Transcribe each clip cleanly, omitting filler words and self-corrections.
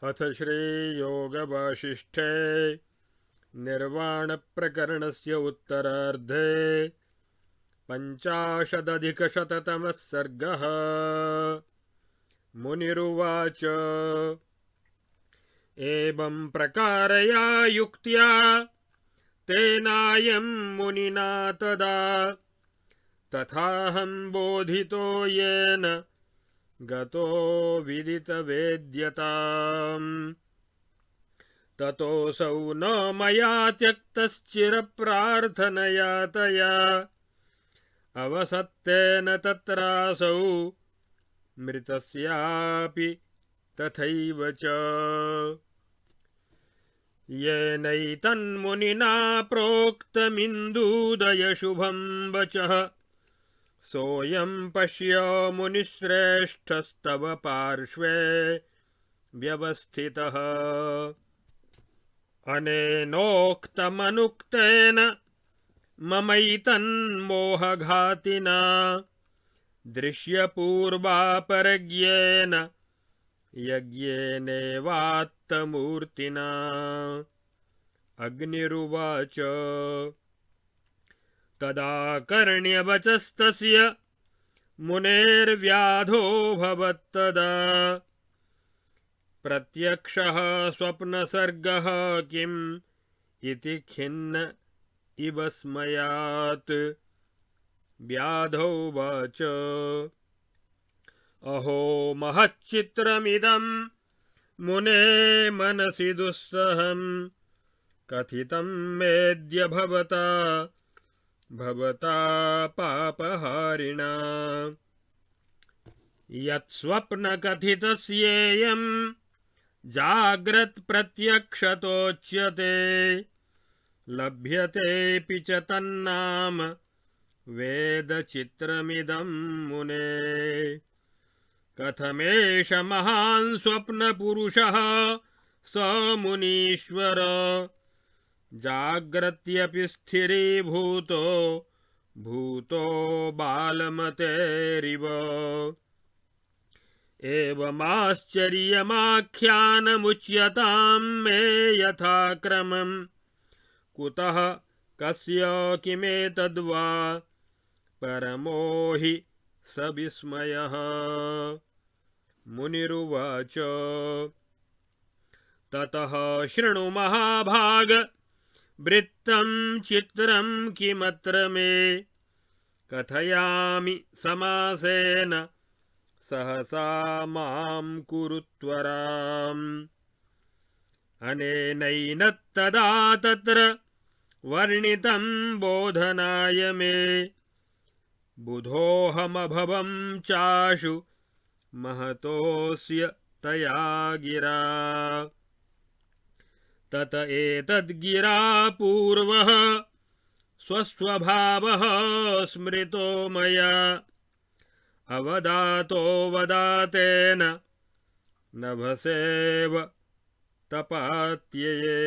अथ श्रीयोगवासिष्ठे निर्वाणप्रकरणस्य उत्तरार्धे पञ्चाशदधिकशततमः सर्गः। मुनिरुवाच एवं प्रकारया युक्त्या तेनायं मुनिना तदा तथाहं बोधितो येन गतो विदितवेद्यताम्। ततोऽसौ न मया त्यक्तश्चिरप्रार्थनया तया अवसत्तेन तत्रासौ मृतस्यापि तथैव च। येनैतन्मुनिना प्रोक्तमिन्दूदयशुभं वचः सोऽयं पश्य मुनिश्रेष्ठस्तव पार्श्वे व्यवस्थितः। अनेनोक्तमनुक्तेन ममैतन्मोहघातिना दृश्यपूर्वापरज्ञेन यज्ञेनेवात्तमूर्तिना। अग्निरुवाच तदाकर्ण्यवचस्तस्य मुनेर्व्याधोऽभवत्तदा प्रत्यक्षः स्वप्नसर्गः किम् इति खिन्न इव स्मयात्। व्याधोवाच अहो महच्चित्रमिदं मुने मनसि दुस्सहं कथितं मेऽद्य भवता पापहारिणा। यत्स्वप्नकथितस्येयं जाग्रत्प्रत्यक्षतोच्यते लभ्यतेऽपि च तन्नाम वेदचित्रमिदं मुने। कथमेष महान् स्वप्नपुरुषः स मुनीश्वर जाग्रत्यपि स्थिरीभूतो भूतो बालमतेरिव। एवमाश्चर्यमाख्यानमुच्यतां मे यथाक्रमं कुतः कस्य किमेतद्वा परमो हि स विस्मयः। मुनिरुवाच ततः शृणु महाभाग वृत्तं चित्रं किमत्र मे कथयामि समासेन सहसा मां कुरु त्वराम्। अनेनैनत्तदा तत्र वर्णितं बोधनाय मे बुधोऽहमभवं चाशु महतोऽस्य तया गिरा। तत एतद्गिरा पूर्वः स्वस्वभावः स्मृतो मया अवदातो वदातेन नभसेव तपात्यये।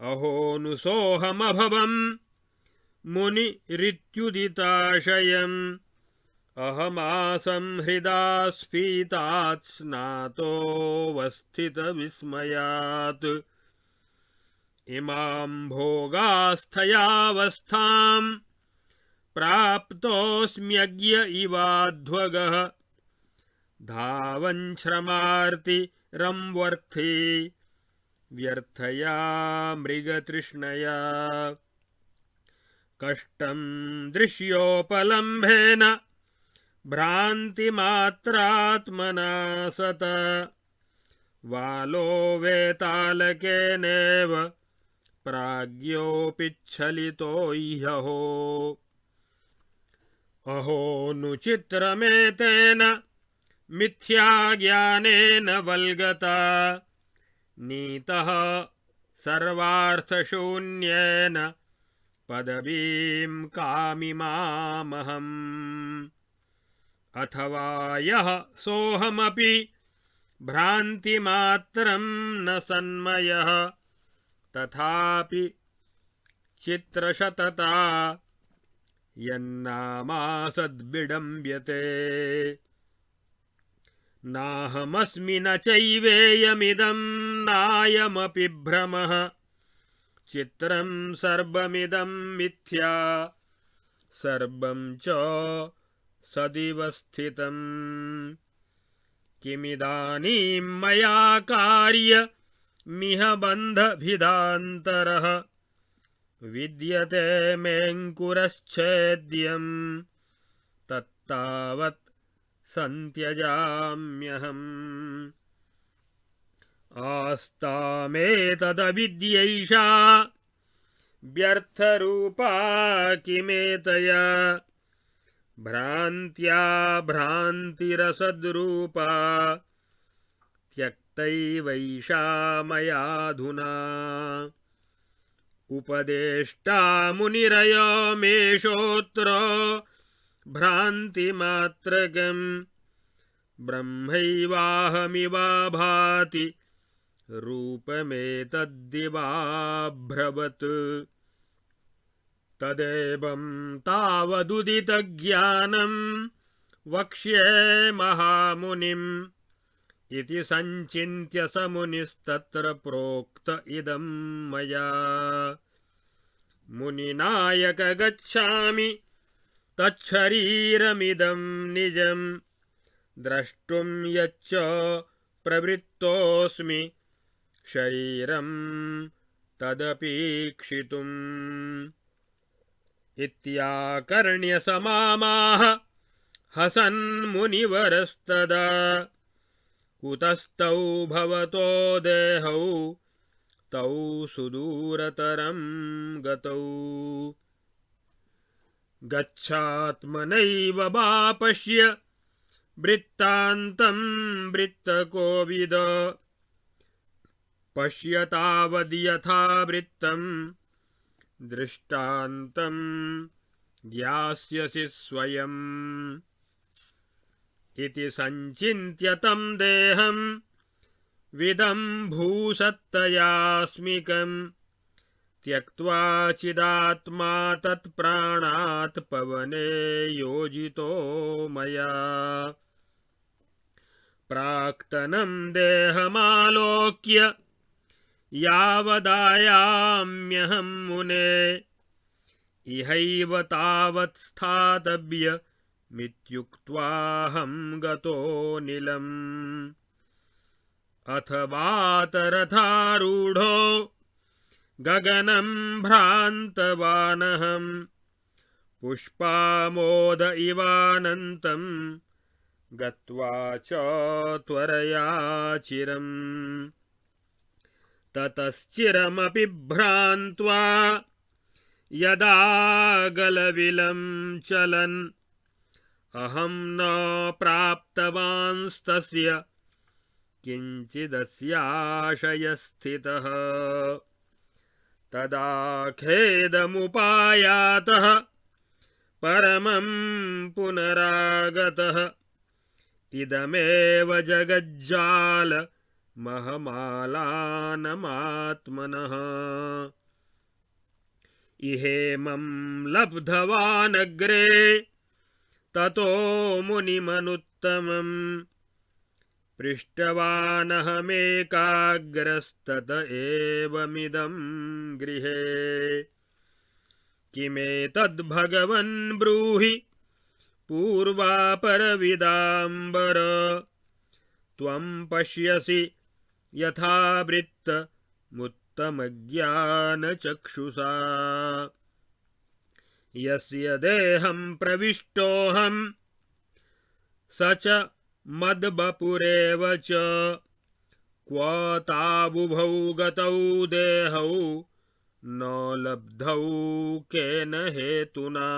अहोऽनुसोऽहमभवं मुनिरित्युदिताशयम् अहमासं हृदा स्फीतात् स्नातोऽवस्थितविस्मयात्। इमां भोगास्थयावस्थां प्राप्तोऽस्म्यज्ञ इवाध्वगः धावञ्छ्रमार्तिरंवर्थी व्यर्थया मृगतृष्णया। कष्टं दृश्योपलम्भेन भ्रान्तिमात्रात्मना सत वालो वेतालकेनेव प्राज्ञोऽपिच्छलितो ह्यहो। अहोऽनुचित्रमेतेन मिथ्याज्ञानेन वल्गता नीतः सर्वार्थशून्येन पदवीं कामिमामहम्। अथवा यः सोऽहमपि भ्रान्तिमात्रं न सन्मयः तथापि चित्रशतता यन्नामासद्विडम्ब्यते। नाहमस्मि न चैवेयमिदं नायमपि भ्रमः चित्रं सर्वमिदं मिथ्या सर्वं च सदिव स्थितम् किमिदानीं मया कार्यमिह बन्धभिदान्तरः विद्यते मेऽङ्कुरश्छेद्यं तत्तावत् सन्त्यजाम्यहम् आस्तामेतदविद्यैषा व्यर्थरूपा किमेतया भ्रान्त्या भ्रान्तिरसद्रूपा त्यक्तैवैषा मयाधुना उपदेष्टा मुनिरयो मेषोऽत्र भ्रान्तिमात्रकम् ब्रह्मैवाहमिवा भाति रूपमेतद्दिवाभ्रवत् तदेवं तावदुदितज्ञानं वक्ष्ये महामुनिम् इति संचिन्त्य स मुनिस्तत्र प्रोक्त इदं मया मुनिनायक गच्छामि तच्छरीरमिदं निजं द्रष्टुं यच्च प्रवृत्तोऽस्मि शरीरं तदपीक्षितुम् इत्याकर्ण्य समामाह हसन्मुनिवरस्तदा कुतस्तौ भवतो देहौ तौ सुदूरतरं गतौ गच्छात्मनैव वा पश्य वृत्तान्तं वृत्तकोविद पश्यतावद्यथा वृत्तं दृष्टान्तं ज्ञास्यसि स्वयम् इति संचिन्त्य तं देहं विदम्भूसत्तयास्मिकं त्यक्त्वा चिदात्मा तत्प्राणात् पवने योजितो मया प्राक्तनं देहमालोक्य यावदायाम्यहं मुने इहैव तावत् स्थातव्यमित्युक्त्वाहं गतो नीलम् अथ वातरथारूढो गगनं भ्रान्तवानहं पुष्पामोद इवानन्तं गत्वा च त्वरया चिरम् ततश्चिरमपि भ्रान्त्वा यदा गलविलं चलन् अहं न प्राप्तवांस्तस्य किञ्चिदस्याशयस्थितः तदा खेदमुपायातः परमं पुनरागतः इदमेव जगज्जाल महमालानमात्मनः इहेमं लब्धवानग्रे ततो मुनिमनुत्तमम् पृष्टवानहमेकाग्रस्तत एवमिदं गृहे किमेतद्भगवन् ब्रूहि पूर्वापरविदाम्बर त्वं पश्यसि यथावृत्तमुत्तमज्ञानचक्षुषा यस्य देहं प्रविष्टोऽहं स च मद्वपुरेव च क्व तावुभौ गतौ देहौ न लब्धौ केन हेतुना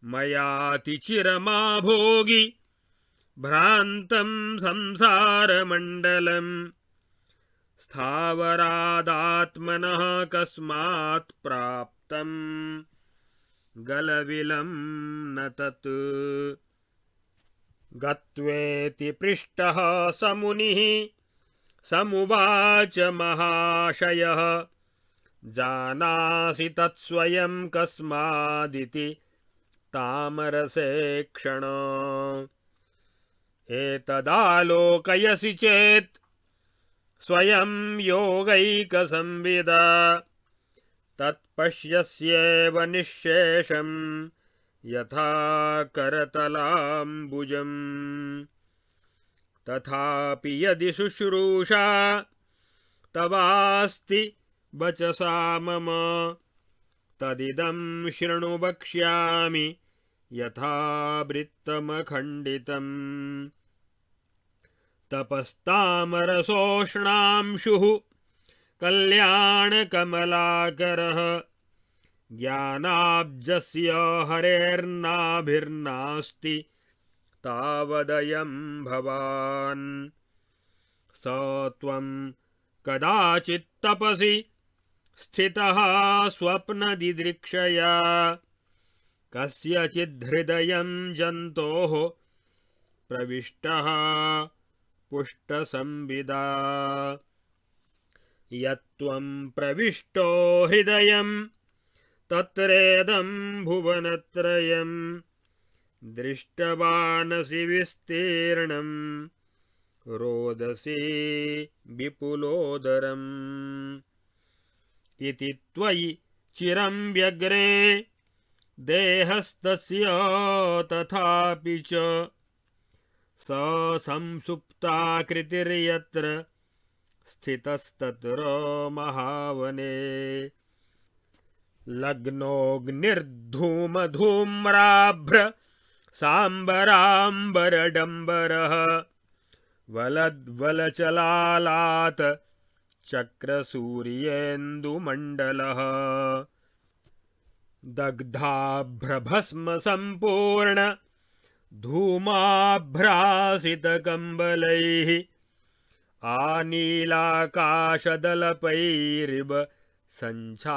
मयातिचिरमाभोगि भ्रान्तं संसारमण्डलं स्थावरादात्मनः कस्मात् प्राप्तं गलविलं न तत् गत्वेति पृष्टः स मुनिः समुवाच महाशयः जानासि तत्स्वयं कस्मादिति तामरसे क्षण एतदालोकयसि चेत् स्वयं योगैकसंविदा तत्पश्यस्येव निःशेषं यथा करतलाम्बुजम् तथापि यदि शुश्रूषा तवास्ति वचसा मम तदिदं शृणु वक्ष्यामि यथावृत्तमखण्डितम् तपस्तामरसोष्णांशुः कल्याणकमलाकरः ज्ञानाब्जस्य हरेर्नाभिर्नास्ति तावदयं भवान् स त्वं कदाचित् तपसि स्थितः स्वप्नदिदृक्षया कस्यचिद्धृदयं जन्तोः प्रविष्टः पुष्टसंविदा यत्त्वं प्रविष्टो हृदयं तत्रेदं भुवनत्रयं दृष्टवानसि विस्तीर्णं रोदसी विपुलोदरम् इति त्वयि चिरं व्यग्रे देहस्तस्य तथापि च स संसुप्ताकृतिर्यत्र स्थितस्तत्र महावने लग्नोऽग्निर्धूमधूम्राभ्र सांबराम्बरडम्बरः वलद्वलचलालात चक्रसूर्येन्दुमण्डलः दग्धाभ्रभस्मसम्पूर्ण धूमाभ्रासितकम्बलैः आनीलाकाशदलपैरिव सञ्छादिताम्बरः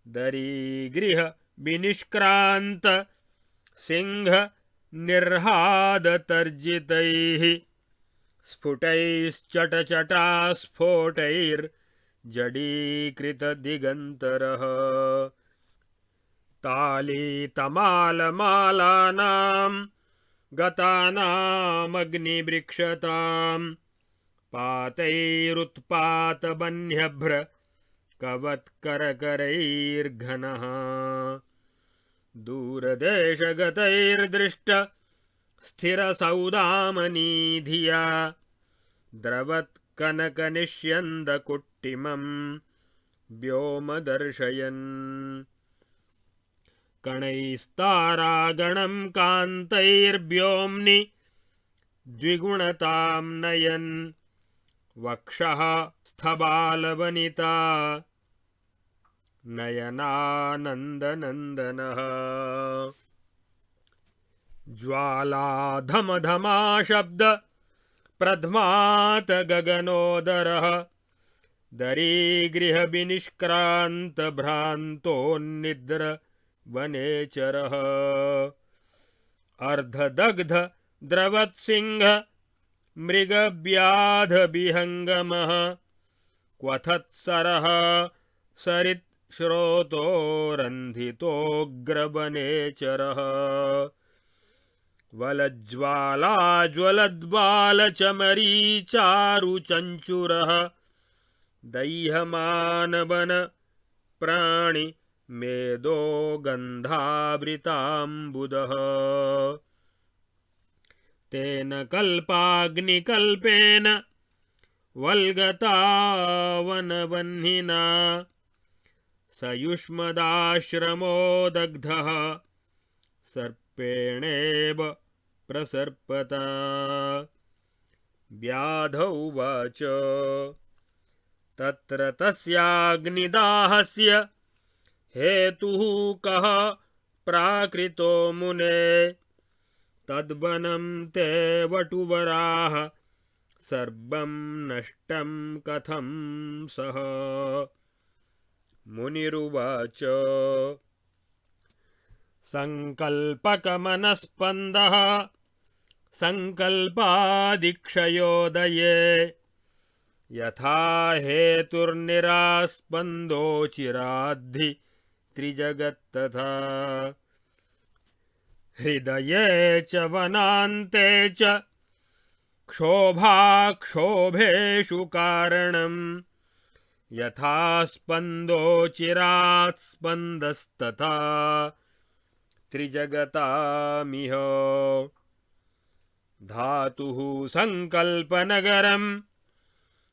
दरीगृह विनिष्क्रान्त सिंह निर्हादतर्जितैः स्फुटैश्चटचटास्फोटैर्जडीकृतदिगन्तरः तालीतमालमालानां गतानामग्निवृक्षतां पातैरुत्पातबह्न्यभ्र कवत्करकरैर्घनः दूरदेशगतैर्दृष्ट स्थिरसौदामनीधिया द्रवत्कनकनिष्यन्दकुट्टिमं व्योमदर्शयन् कणैस्तारागणं कान्तैर्व्योम्नि द्विगुणतां नयन् वक्षः स्थबालवनिता नयनानन्दनन्दनः ज्वालाधमधमाशब्द प्रध्मात गगनोदरः दरीगृहविनिष्क्रान्तभ्रान्तोन्निद्र वनेचरः अर्धदग्ध द्रवत्सिंह मृगव्याधविहङ्गमः क्वथत्सरः सरित्स्रोतो रन्धितोऽग्रवनेचरः वलज्ज्वालाज्वलद्वालचमरीचारुचञ्चुरः दह्यमानवन प्राणि मेदो गन्धावृताम्बुदः तेन कल्पाग्निकल्पेन वल्गतावनवह्निना स युष्मदाश्रमो दग्धः सर्पेणेव प्रसर्पता व्याधौ उवाच तत्र तस्याग्निदाहस्य हेतुः कः प्राकृतो मुने तद्वनं ते वटुवराः सर्वं नष्टं कथं सः मुनिरुवाच संकल्पकमनस्पन्दः संकल्पादिक्षयोदये यथा हेतुर्निरास्पन्दो चिराद्धि त्रिजगत्तथा हृदये च वनान्ते च क्षोभाक्षोभेषु कारणम् यथा स्पन्दोचिरात् स्पन्दस्तथा त्रिजगतामिह धातुः संकल्पनगरम्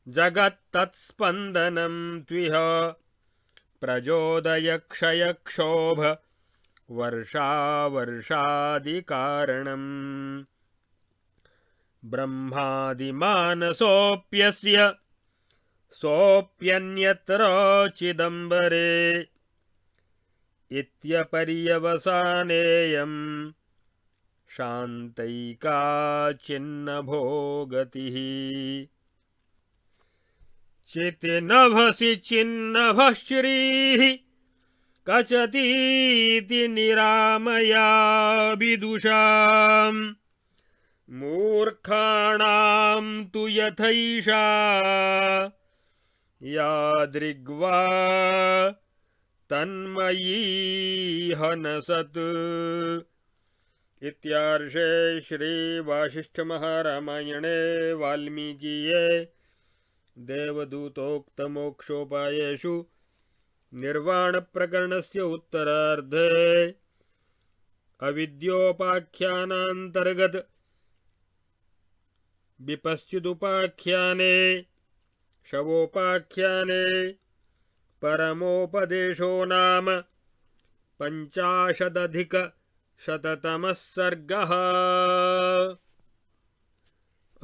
जगत्तत्स्पन्दनं त्विह प्रचोदयक्षयक्षोभ वर्षावर्षादिकारणम् ब्रह्मादिमानसोऽप्यस्य सोऽप्यन्यत्र चिदम्बरे इत्यपर्यवसानेयम् शान्तैका चिन्नभो गतिः चितिनभसि चिन्नभः श्रीः कचतीति निरामया विदुषाम् मूर्खाणां तु यथैषा यादृग्वा तन्मयी हनसत्। इत्यार्षे श्री वासिष्ठमहारामायणे वाल्मीकीये देवदूतोक्तमोक्षोपायेषु निर्वाणप्रकरणस्य उत्तरार्धे अविद्योपाख्यानान्तर्गत विपश्चिदुपाख्याने शवोपाख्याने परमोपदेशो नाम 50अधिकशततमः सर्गः।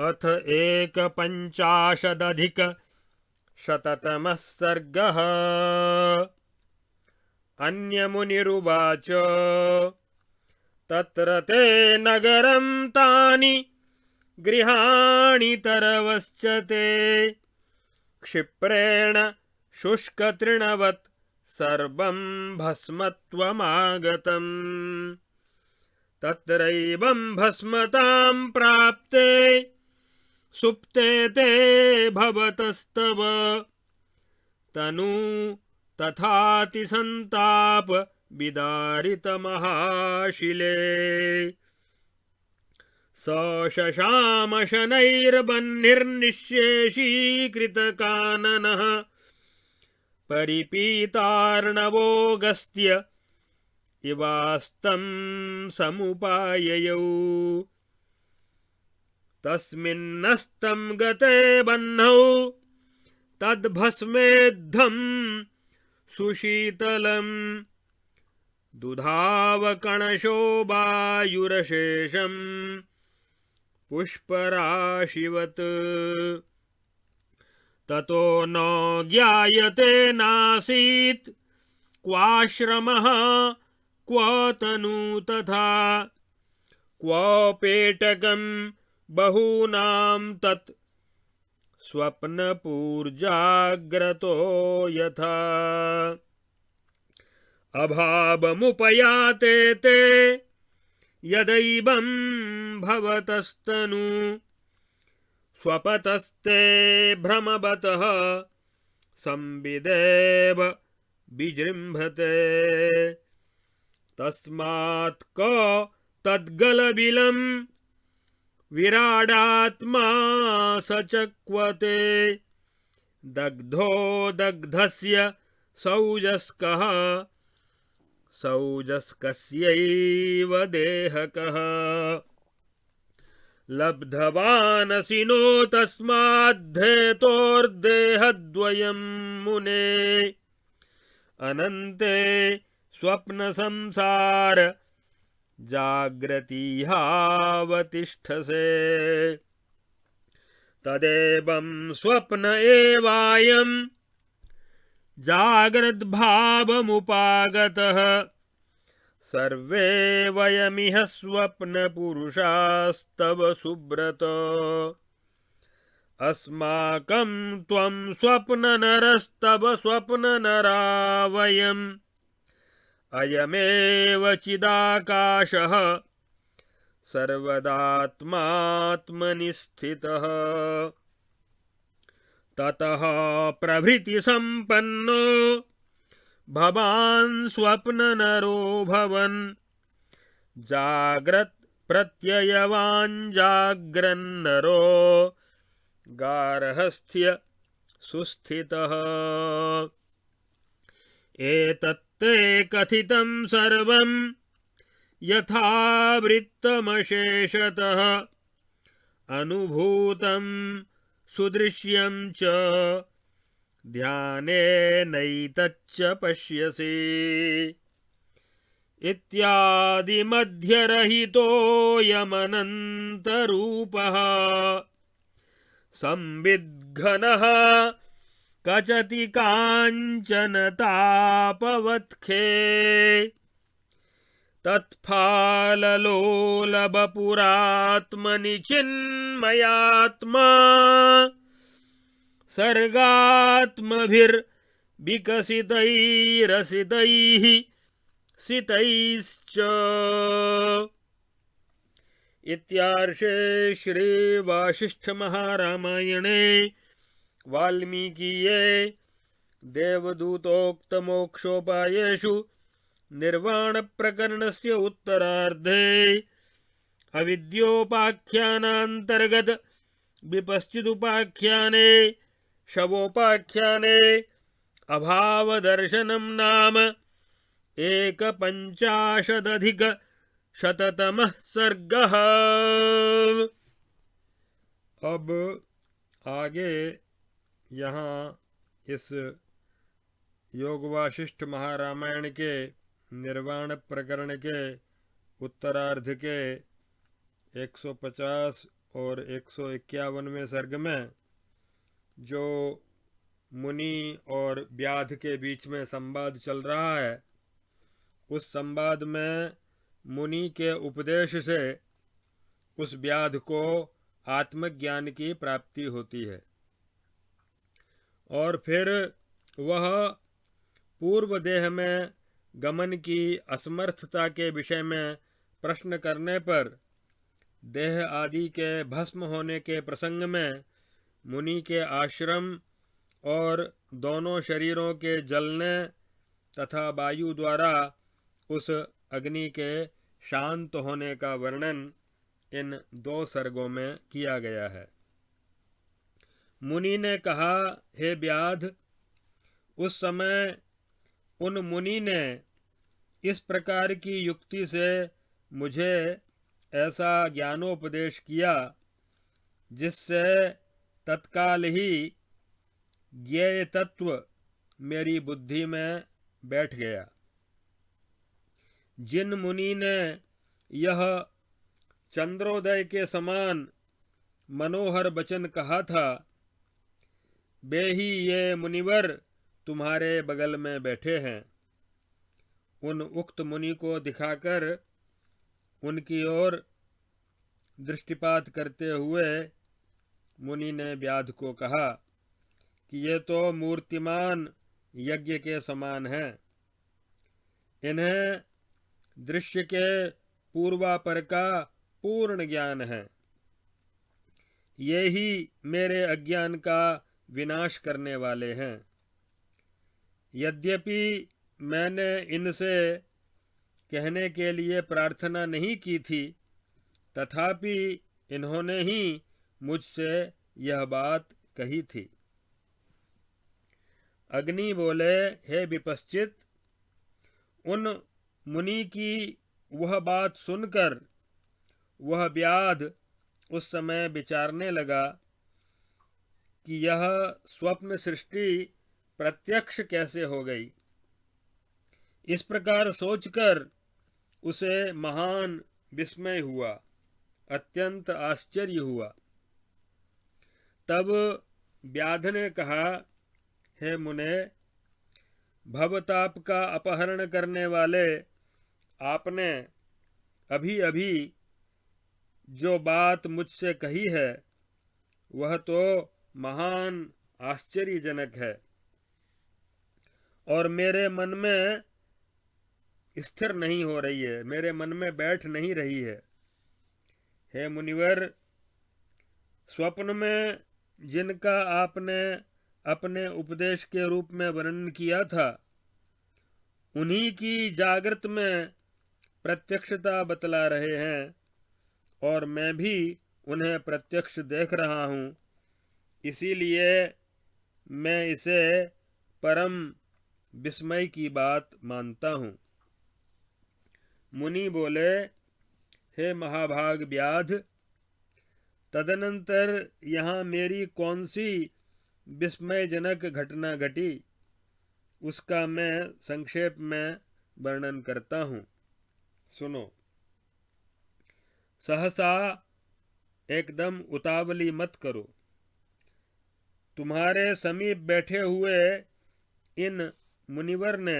अथ 150अधिकशततमः सर्गः। अन्यमुनिरुवाच तत्र ते नगरं तानि गृहाणि तरवश्च ते क्षिप्रेण शुष्कतृणवत् सर्वं भस्मत्वमागतम्। तत्रैवं भस्मतां प्राप्ते सुप्ते ते भवतस्तव तनु तथातिसन्ताप विदारितमहाशिले। शशाम शनैर्बह्निर्निःशेषीकृतकाननः परिपीतार्णवोऽगस्त्य इवास्तं समुपाययौ। तस्मिन्नस्तं गते बह्नौ तद्भस्मेद्धं सुशीतलम् दुधावकणशो वायुरशेषम् पुष्पराशिवत्। ततो न ज्ञायते नासीत् क्वाश्रमः क्व तनु तथा क्व पेटकं बहूनां तत् स्वप्नपूर्जाग्रतो यथा। अभावमुपयाते ते यदैवं भवतस्तनु स्वपतस्ते भ्रमवतः संविदेव विजृम्भते। तस्मात् क तद्गलबिलं विराडात्मा सचक्वते दग्धो दग्धस्य सौजस्कः सौजस्कस्यैव देहकः। लब्धवानसि नो तस्माद्धेतोर्देहद्वयं मुने अनन्ते स्वप्नसंसार जाग्रतीहावतिष्ठसे। तदेवं स्वप्न एवायं जाग्रद्भावमुपागतः सर्वे वयमिह स्वप्नपुरुषास्तव सुब्रत। अस्माकं त्वं स्वप्ननरस्तव स्वप्ननरा वयम् अयमेव चिदाकाशः सर्वदात्मात्मनि स्थितः। ततः प्रभृति संपन्नो भवान् स्वप्ननरो भवन् जाग्रत् प्रत्ययवान् जाग्रन्नरो गार्हस्थ्य सुस्थितः। एतत्ते कथितं सर्वं यथावृत्तमशेषतः अनुभूतं सुदृश्यं च ध्यानेनैतच्च पश्यसि। इत्यादि मध्यरहितोऽयमनन्तरूपः संविद्घनः कचति काञ्चन तापवत्खे। तत्फाललोलबपुरात्मनि चिन्मयात्मा सर्गात्मभिर्विकसितैरसितैः सितैश्च। इत्यार्षे श्री वासिष्ठ महारामायणे वाल्मीकीये देवदूतोक्त मोक्षोपायेषु निर्वाण प्रकरणस्य उत्तरार्धे अविद्योपाख्यानान्तर्गत विपश्चिदुपाख्याने शवोपाख्याने अभावदर्शनं नाम 150 सर्गः। अब आगे यहाँ इस योग वासिष्ठ महारामायण के निर्वाण प्रकरण के उत्तरार्ध के 150 और 151वें सर्ग में जो मुनि और व्याध के बीच में संवाद चल रहा है, उस संवाद में मुनि के उपदेश से उस व्याध को आत्मज्ञान की प्राप्ति होती है और फिर वह पूर्व देह में गमन की असमर्थता के विषय में प्रश्न करने पर देह आदि के भस्म होने के प्रसंग में मुनि के आश्रम और दोनों शरीरों के जलने तथा वायु द्वारा उस अग्नि के शांत होने का वर्णन इन 2 सर्गों में किया गया है। मुनि ने कहा, हे व्याध, उस समय उन मुनि ने इस प्रकार की युक्ति से मुझे ऐसा ज्ञानोपदेश किया जिससे तत्काल ही ज्ञेय तत्व मेरी बुद्धि में बैठ गया। जिन मुनि ने यह चंद्रोदय के समान मनोहर वचन कहा था, वे ही ये मुनिवर तुम्हारे बगल में बैठे हैं। उन उक्त मुनि को दिखाकर उनकी ओर दृष्टिपात करते हुए मुनि ने व्याध को कहा कि ये तो मूर्तिमान यज्ञ के समान हैं। इन्हें दृश्य के पूर्वापर का पूर्ण ज्ञान है। ये ही मेरे अज्ञान का विनाश करने वाले हैं। यद्यपि मैंने इनसे कहने के लिए प्रार्थना नहीं की थी, तथापि इन्होंने ही मुझसे यह बात कही थी। अग्नि बोले, हे विपश्चित, उन मुनि की वह बात सुनकर वह व्याध उस समय विचारने लगा कि यह स्वप्न सृष्टि प्रत्यक्ष कैसे हो गई। इस प्रकार सोचकर उसे महान विस्मय हुआ, अत्यंत आश्चर्य हुआ। तब व्याध ने कहा, हे मुने, भवताप का अपहरण करने वाले आपने अभी अभी जो बात मुझसे कही है वह तो महान आश्चर्यजनक है और मेरे मन में स्थिर नहीं हो रही है, मेरे मन में बैठ नहीं रही है। हे मुनिवर, स्वप्न में जिनका आपने अपने उपदेश के रूप में वर्णन किया था, उन्हीं की जागृत में प्रत्यक्षता बतला रहे हैं और मैं भी उन्हें प्रत्यक्ष देख रहा हूँ, इसीलिए मैं इसे परम विस्मय की बात मानता हूँ। मुनि बोले, हे महाभाग व्याध, तदनंतर यहाँ मेरी कौन सी विस्मयजनक घटना घटी, उसका मैं संक्षेप में वर्णन करता हूँ, सुनो। सहसा एकदम उतावली मत करो। तुम्हारे समीप बैठे हुए इन मुनिवर ने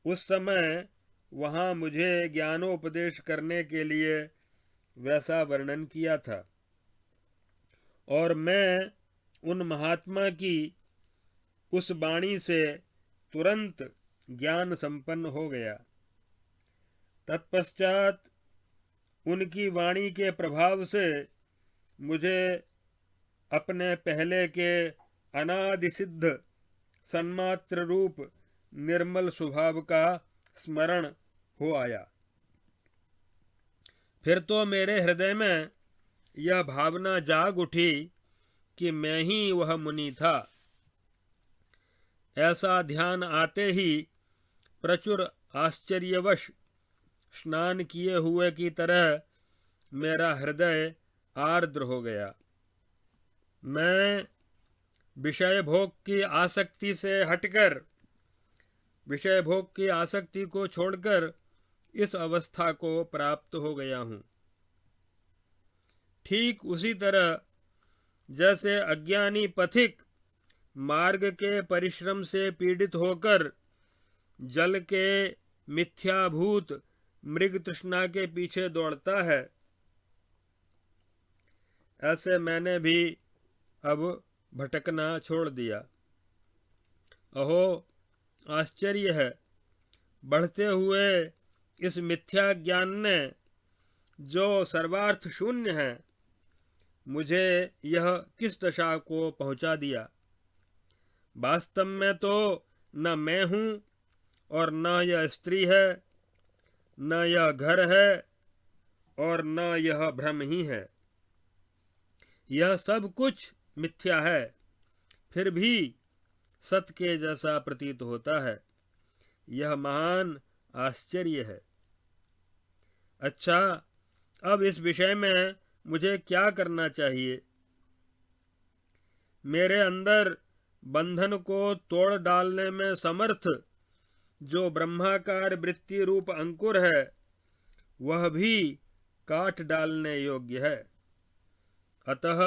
उस समय वहाँ मुझे ज्ञानोपदेश करने के लिए वैसा वर्णन किया था और मैं उन महात्मा की उस वाणी से तुरंत ज्ञान संपन्न हो गया। तत्पश्चात उनकी वाणी के प्रभाव से मुझे अपने पहले के अनादि सिद्ध सन्मात्र रूप निर्मल स्वभाव का स्मरण हो आया। फिर तो मेरे हृदय में यह भावना जाग उठी कि मैं ही वह मुनि था। ऐसा ध्यान आते ही प्रचुर आश्चर्यवश स्नान किए हुए की तरह मेरा हृदय आर्द्र हो गया। मैं विषय भोग की आसक्ति से हटकर, विषय भोग की आसक्ति को छोड़कर इस अवस्था को प्राप्त हो गया हूँ। ठीक उसी तरह जैसे अज्ञानी पथिक मार्ग के परिश्रम से पीड़ित होकर जल के मिथ्याभूत मृग तृष्णा के पीछे दौड़ता है, ऐसे मैंने भी अब भटकना छोड़ दिया। अहो आश्चर्य है, बढ़ते हुए इस मिथ्या ज्ञान ने जो सर्वार्थ शून्य है, मुझे यह किस दशा को पहुंचा दिया। वास्तव में तो न मैं हूँ और न यह स्त्री है, न यह घर है और न यह भ्रम ही है। यह सब कुछ मिथ्या है, फिर भी सत्य के जैसा प्रतीत होता है। यह महान आश्चर्य है। अच्छा, अब इस विषय में मुझे क्या करना चाहिए? मेरे अंदर बंधन को तोड़ डालने में समर्थ जो ब्रह्माकार वृत्ति रूप अंकुर है, वह भी काट डालने योग्य है। अतः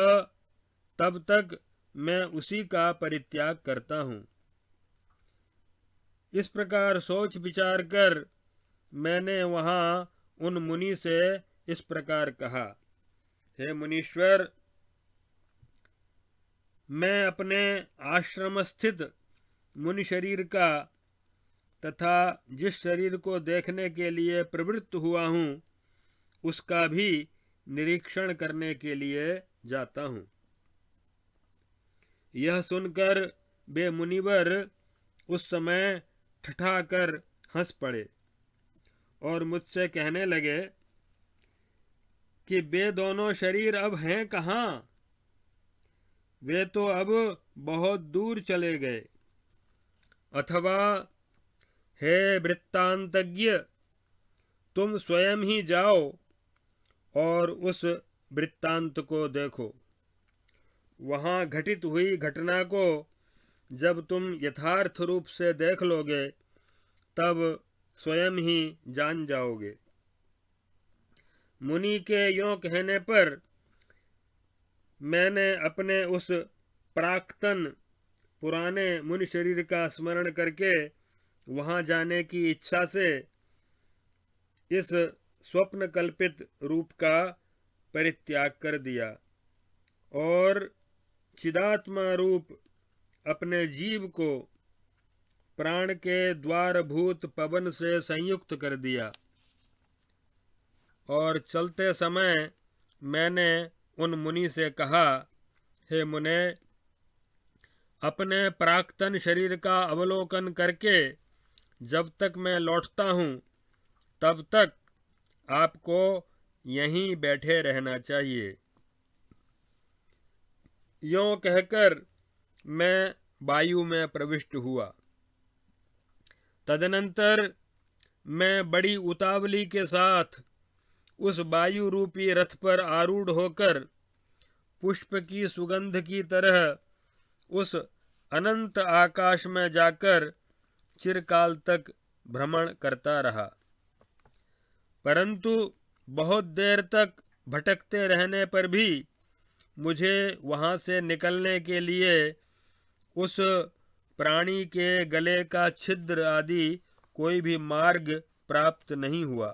तब तक मैं उसी का परित्याग करता हूँ। इस प्रकार सोच विचार कर मैंने वहाँ उन मुनि से इस प्रकार कहा, हे मुनीश्वर, मैं अपने आश्रम स्थित मुनि शरीर का तथा जिस शरीर को देखने के लिए प्रवृत्त हुआ हूँ, उसका भी निरीक्षण करने के लिए जाता हूँ। यह सुनकर वे मुनिवर उस समय ठठाकर हंस पड़े और मुझसे कहने लगे कि वे दोनों शरीर अब हैं कहाँ? वे तो अब बहुत दूर चले गए। अथवा हे वृत्तांतज्ञ, तुम स्वयं ही जाओ और उस वृत्तांत को देखो। वहाँ घटित हुई घटना को जब तुम यथार्थ रूप से देख लोगे, तब स्वयं ही जान जाओगे। मुनि के यों कहने पर मैंने अपने उस प्राक्तन पुराने मुनि शरीर का स्मरण करके वहाँ जाने की इच्छा से इस स्वप्न कल्पित रूप का परित्याग कर दिया और चिदात्मा रूप अपने जीव को प्राण के द्वारभूत पवन से संयुक्त कर दिया। और चलते समय मैंने उन मुनि से कहा, हे मुने, अपने प्राक्तन शरीर का अवलोकन करके जब तक मैं लौटता हूँ, तब तक आपको यहीं बैठे रहना चाहिए। यों कहकर मैं वायु में प्रविष्ट हुआ। तदनंतर मैं बड़ी उतावली के साथ उस वायु रूपी रथ पर आरूढ़ होकर पुष्प की सुगंध की तरह उस अनंत आकाश में जाकर चिरकाल तक भ्रमण करता रहा। परंतु बहुत देर तक भटकते रहने पर भी मुझे वहां से निकलने के लिए उस प्राणी के गले का छिद्र आदि कोई भी मार्ग प्राप्त नहीं हुआ।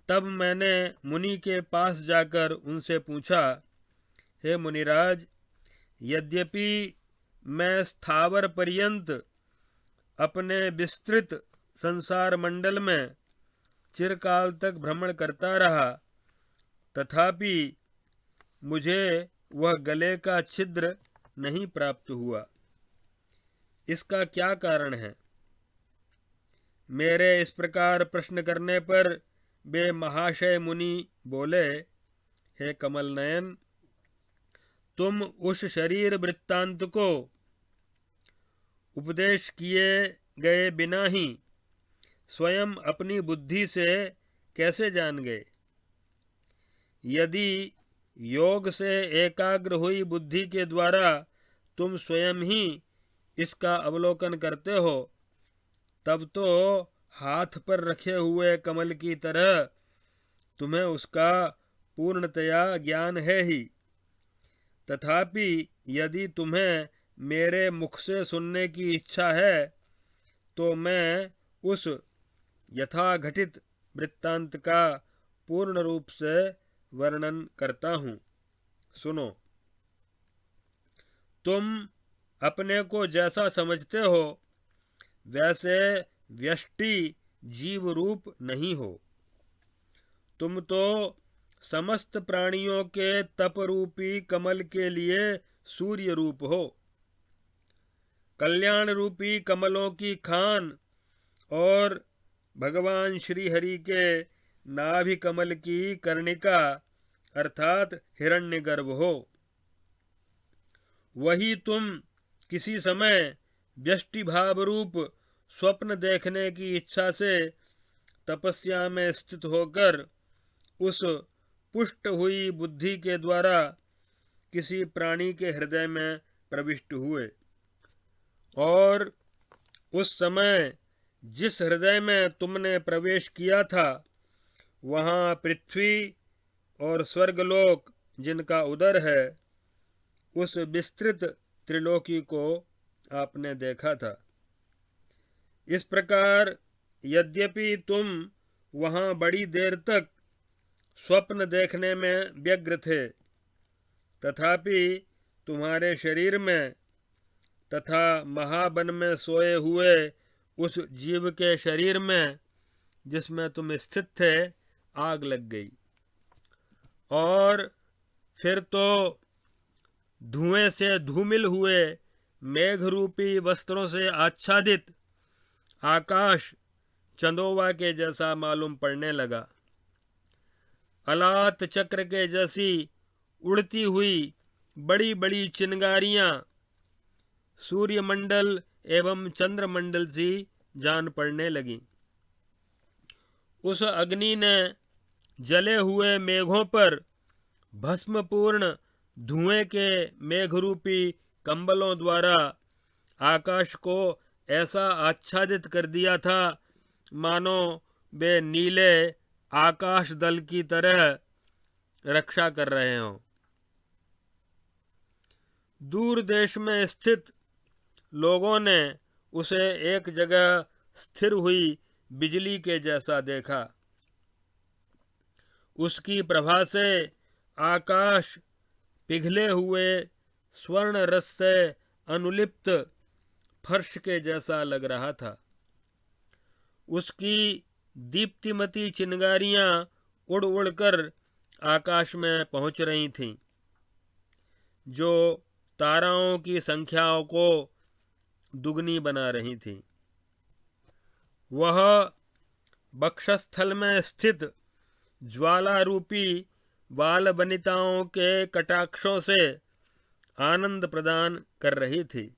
तब मैंने मुनि के पास जाकर उनसे पूछा, हे मुनिराज, यद्यपि मैं स्थावर पर्यंत अपने विस्तृत संसार मंडल में चिरकाल तक भ्रमण करता रहा, तथापि मुझे वह गले का छिद्र नहीं प्राप्त हुआ। इसका क्या कारण है? मेरे इस प्रकार प्रश्न करने पर वे महाशय मुनि बोले, हे कमल नयन, तुम उस शरीर वृत्तांत को उपदेश किए गए बिना ही स्वयं अपनी बुद्धि से कैसे जान गए? यदि योग से एकाग्र हुई बुद्धि के द्वारा तुम स्वयं ही इसका अवलोकन करते हो, तब तो हाथ पर रखे हुए कमल की तरह तुम्हें उसका पूर्णतया ज्ञान है ही। तथापि यदि तुम्हें मेरे मुख से सुनने की इच्छा है तो मैं उस यथाघटित वृत्तांत का पूर्ण रूप से वर्णन करता हूँ। सुनो। तुम अपने को जैसा समझते हो वैसे व्यष्टि जीव रूप नहीं हो। तुम तो समस्त प्राणियों के तप रूपी कमल के लिए सूर्य रूप हो। कल्याण रूपी कमलों की खान और भगवान श्री हरि के नाभि कमल की कर्णिका अर्थात हिरण्यगर्भ हो। वही तुम किसी समय व्यष्टि भाव रूप स्वप्न देखने की इच्छा से तपस्या में स्थित होकर उस पुष्ट हुई बुद्धि के द्वारा किसी प्राणी के हृदय में प्रविष्ट हुए, और उस समय जिस हृदय में तुमने प्रवेश किया था वहाँ पृथ्वी और स्वर्गलोक जिनका उदर है, उस विस्तृत त्रिलोकी को आपने देखा था। इस प्रकार यद्यपि तुम वहाँ बड़ी देर तक स्वप्न देखने में व्यग्र थे, तथापि तुम्हारे शरीर में तथा महावन में सोए हुए उस जीव के शरीर में जिसमें तुम स्थित थे आग लग गई, और फिर तो धुएं से धूमिल हुए मेघ रूपी वस्त्रों से आच्छादित आकाश चंदोवा के जैसा मालूम पड़ने लगा। अलात चक्र के जैसी उड़ती हुई बड़ी बड़ी चिंगारियां सूर्यमंडल एवं चंद्रमंडल सी जान पड़ने लगी। उस अग्नि ने जले हुए मेघों पर भस्मपूर्ण धुएं के मेघरूपी कंबलों द्वारा आकाश को ऐसा आच्छादित कर दिया था मानो वे नीले आकाश दल की तरह रक्षा कर रहे हों। दूर देश में स्थित लोगों ने उसे एक जगह स्थिर हुई बिजली के जैसा देखा। उसकी प्रभा से आकाश पिघले हुए स्वर्ण रस से अनुलिप्त फर्श के जैसा लग रहा था। उसकी दीप्तिमती चिंगारियां उड़ उड़कर आकाश में पहुंच रही थीं, जो ताराओं की संख्याओं को दुगनी बना रही थीं। वह वक्षस्थल में स्थित ज्वाला रूपी बाल वनिताओं के कटाक्षों से आनंद प्रदान कर रही थी।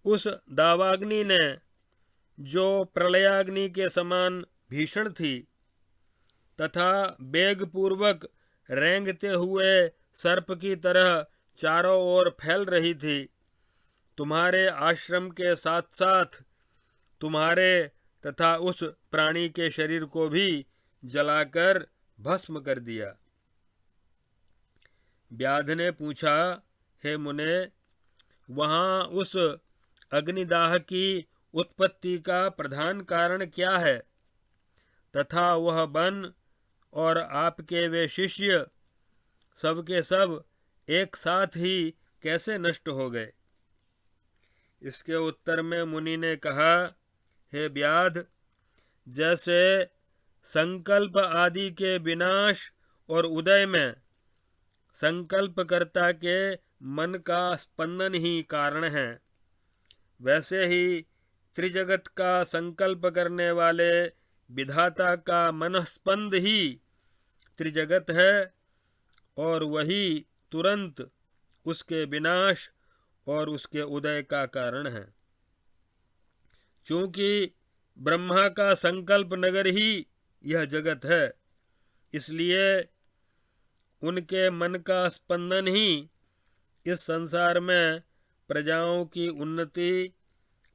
उस दावाग्नि ने, जो प्रलयाग्नि के समान भीषण थी तथा वेग पूर्वक रेंगते हुए सर्प की तरह चारों ओर फैल रही थी, तुम्हारे आश्रम के साथ साथ तुम्हारे तथा उस प्राणी के शरीर को भी जलाकर भस्म कर दिया। व्याध ने पूछा, हे मुने, वहां उस अग्निदाह की उत्पत्ति का प्रधान कारण क्या है तथा वह वन और आपके वे शिष्य सबके सब एक साथ ही कैसे नष्ट हो गए? इसके उत्तर में मुनि ने कहा, हे व्याध, जैसे संकल्प आदि के विनाश और उदय में संकल्पकर्ता के मन का स्पंदन ही कारण है, वैसे ही त्रिजगत का संकल्प करने वाले विधाता का मनस्पंद ही त्रिजगत है और वही तुरंत उसके विनाश और उसके उदय का कारण है। चूंकि ब्रह्मा का संकल्प नगर ही यह जगत है, इसलिए उनके मन का स्पंदन ही इस संसार में प्रजाओं की उन्नति,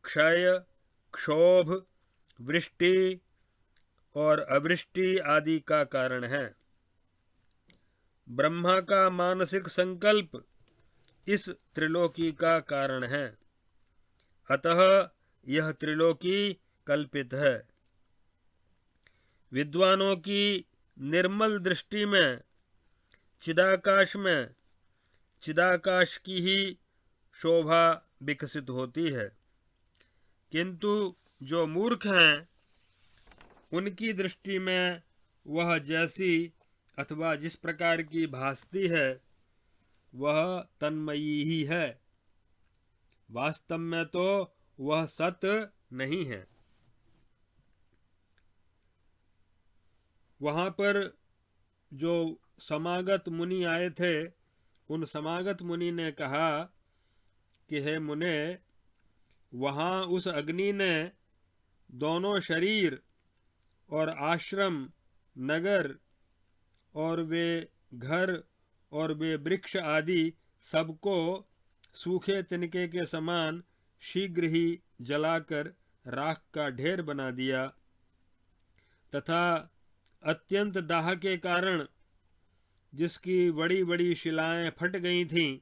क्षय, क्षोभ, वृष्टि और अवृष्टि आदि का कारण है। ब्रह्मा का मानसिक संकल्प इस त्रिलोकी का कारण है, अतः यह त्रिलोकी कल्पित है। विद्वानों की निर्मल दृष्टि में चिदाकाश में चिदाकाश की ही शोभा विकसित होती है, किंतु जो मूर्ख हैं उनकी दृष्टि में वह जैसी अथवा जिस प्रकार की भासती है वह तन्मयी ही है, वास्तव में तो वह सत्य नहीं है। वहां पर जो समागत मुनि आए थे, उन समागत मुनि ने कहा कि हे मुने, वहां उस अग्नि ने दोनों शरीर और आश्रम, नगर और वे घर और वे वृक्ष आदि सबको सूखे तिनके के समान शीघ्र ही जलाकर राख का ढेर बना दिया तथा अत्यंत दाह के कारण जिसकी बड़ी बड़ी शिलाएं फट गई थीं,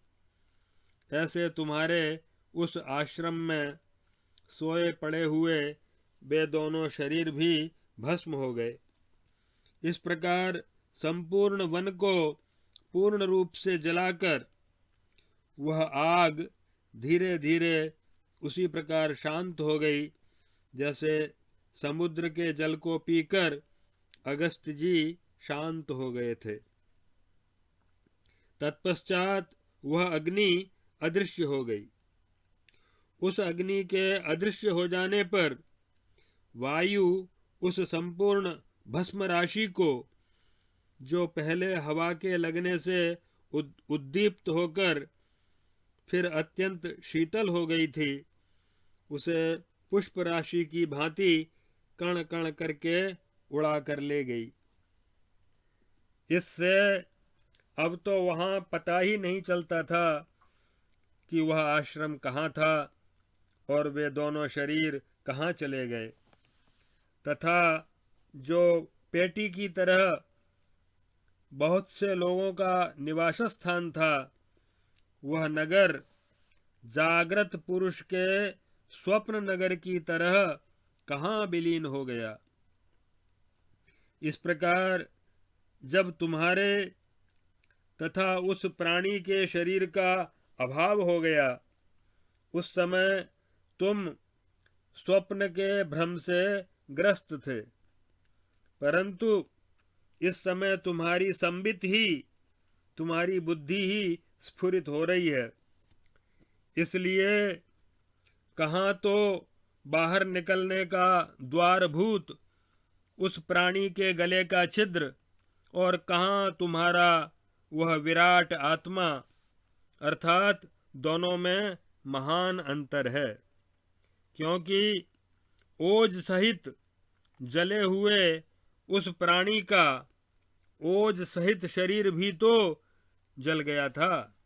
ऐसे तुम्हारे उस आश्रम में सोए पड़े हुए वे दोनों शरीर भी भस्म हो गए। इस प्रकार संपूर्ण वन को पूर्ण रूप से जलाकर वह आग धीरे धीरे उसी प्रकार शांत हो गई जैसे समुद्र के जल को पीकर अगस्त्य जी शांत हो गए थे। तत्पश्चात वह अग्नि अदृश्य हो गई। उस अग्नि के अदृश्य हो जाने पर वायु उस संपूर्ण भस्म राशि को, जो पहले हवा के लगने से उद्दीप्त होकर फिर अत्यंत शीतल हो गई थी, उसे पुष्प राशि की भांति कण कण करके उड़ा कर ले गई। इससे अब तो वहां पता ही नहीं चलता था कि वह आश्रम कहाँ था और वे दोनों शरीर कहाँ चले गए, तथा जो पेटी की तरह बहुत से लोगों का निवास स्थान था, वह नगर जागृत पुरुष के स्वप्न नगर की तरह कहाँ विलीन हो गया। इस प्रकार जब तुम्हारे तथा उस प्राणी के शरीर का अभाव हो गया, उस समय तुम स्वप्न के भ्रम से ग्रस्त थे, परंतु इस समय तुम्हारी संबित ही, तुम्हारी बुद्धि ही स्फुरित हो रही है। इसलिए कहाँ तो बाहर निकलने का द्वारभूत उस प्राणी के गले का छिद्र और कहाँ तुम्हारा वह विराट आत्मा, अर्थात दोनों में महान अंतर है। क्योंकि ओज सहित जले हुए उस प्राणी का ओज सहित शरीर भी तो जल गया था।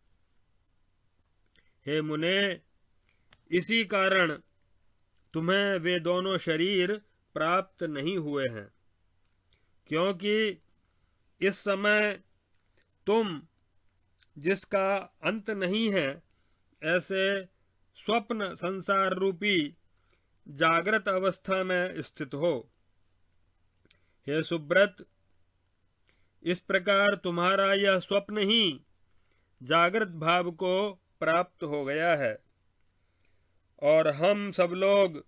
हे मुने, इसी कारण तुम्हें वे दोनों शरीर प्राप्त नहीं हुए हैं, क्योंकि इस समय तुम जिसका अंत नहीं है ऐसे स्वप्न संसार रूपी जागृत अवस्था में स्थित हो। हे सुब्रत, इस प्रकार तुम्हारा यह स्वप्न ही जागृत भाव को प्राप्त हो गया है और हम सब लोग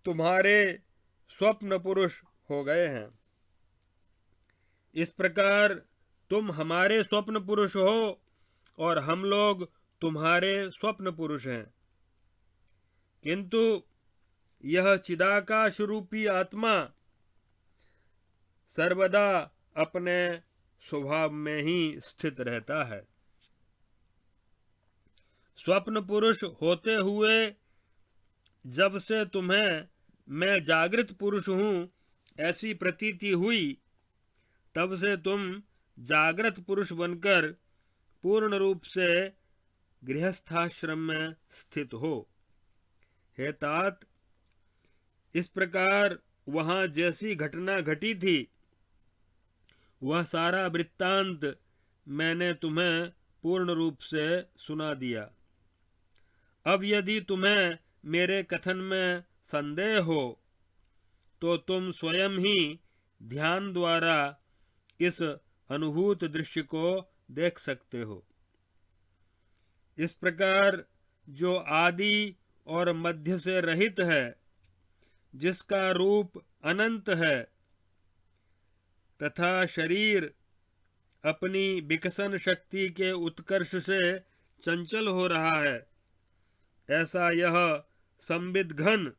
तुम्हारे स्वप्न पुरुष हो गए हैं। इस प्रकार तुम हमारे स्वप्न पुरुष हो और हम लोग तुम्हारे स्वप्न पुरुष हैं। किंतु यह चिदाकाश रूपी आत्मा सर्वदा अपने स्वभाव में ही स्थित रहता है। स्वप्न पुरुष होते हुए जब से तुम्हें मैं जागृत पुरुष हूं ऐसी प्रतीति हुई, तब से तुम जागृत पुरुष बनकर पूर्ण रूप से गृहस्थाश्रम में स्थित हो। हे तात, इस प्रकार वहां जैसी घटना घटी थी वह सारा वृत्तांत मैंने तुम्हें पूर्ण रूप से सुना दिया। अब यदि तुम्हें मेरे कथन में संदेह हो तो तुम स्वयं ही ध्यान द्वारा इस अनुभूत दृश्य को देख सकते हो। इस प्रकार जो आदि और मध्य से रहित है, जिसका रूप अनंत है तथा शरीर अपनी विकसन शक्ति के उत्कर्ष से चंचल हो रहा है, ऐसा यह संविद घन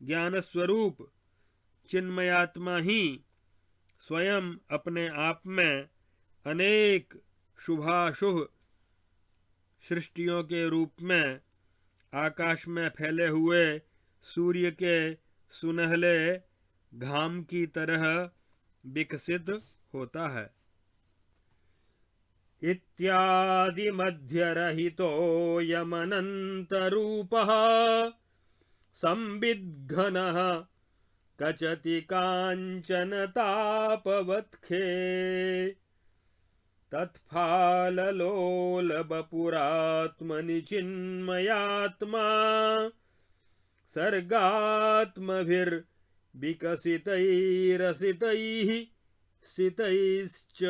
ज्ञान स्वरूप चिन्मयात्मा ही स्वयं अपने आप में अनेक शुभाशुभ सृष्टियों के रूप में आकाश में फैले हुए सूर्य के सुनहले घाम की तरह विकसित होता है। इत्यादि मध्यरहितो यमनन्तरूपः संविद्घनः कचति काञ्चन तापवत्खे तत्फाललोलबपुरात्मनि चिन्मयात्मा सर्गात्मभिर्विकसितैरसितैः स्थितैश्च।